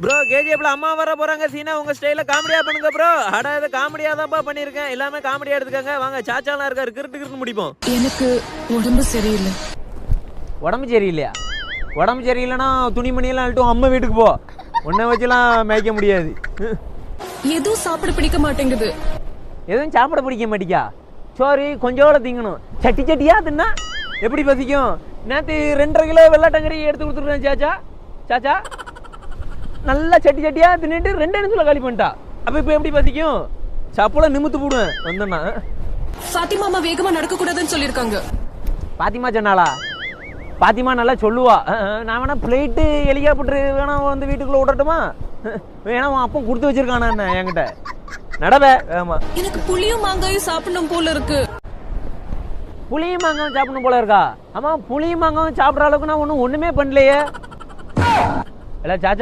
Bro கேஜிஎஃப்ல அம்மா வர போறாங்க சீனா உங்க ஸ்டைல காமெடியா பண்ணுங்க ப்ரோ. அட இது காமெடியா தான்ப்பா பண்ணிருக்கேன். எல்லாமே காமெடியா எடுத்துக்கங்க. வாங்க சாச்சாலாம் இருக்காரு கிறுட்டு முடிப்போம். எனக்கு உடம்பு சரியில்லை. உடம்பு சரியில்லையா? உடம்பு சரியில்லைன்னா துணிமணி எல்லாம் அழட்டும் அம்மா வீட்டுக்கு போ. உன்னை வச்சுலாம் மேய்க்க முடியாது. எதுவும் சாப்பிட பிடிக்க மாட்டேங்குது. எதுவும் சாப்பிட பிடிக்க மாட்டிக்கா? சோறு கொஞ்சோட திங்கணும். சட்டி சட்டியா தின்னா எப்படி பசிக்கும்? நேற்று 2.5 கிலோ வெள்ளாட்டங்கறி எடுத்து கொடுத்துருக்கேன் சாச்சா. சாச்சா நல்லா சட்டி சட்டியா தின்னுட்டு 2 நிமிஷத்துல காலி பண்ணிட்டா. அப்ப இப்ப எப்படி பசிக்கும்? சாப்பிட நிமித்து போடுவேன் வந்தேன்னா. ஃபாத்திமா அம்மா வேகமா நடக்க கூடாதுன்னு சொல்லிருக்காங்க. பாத்திமா சொன்னாளா? பாத்திமா நல்லா சொல்லுவா. நான் வேணா பிளேட்டு ஹெலிகாப்டர் வேணா வந்து வீட்டுக்குள்ள விடட்டுமா? வேணா அப்போ கொடுத்து வச்சிருக்கானா என்ன என்கிட்ட நடவே. ஆமா எனக்கு புளியும் மாங்காயும் சாப்பிடணும் போல இருக்கு. புளியும் மாங்காவும் சாப்பிடணும் போல இருக்கா? ஆமா புளியும் மாங்காவும் சாப்பிட்ற அளவுக்கு நான் ஒண்ணுமே பண்ணலையே. இல்ல சாச்சா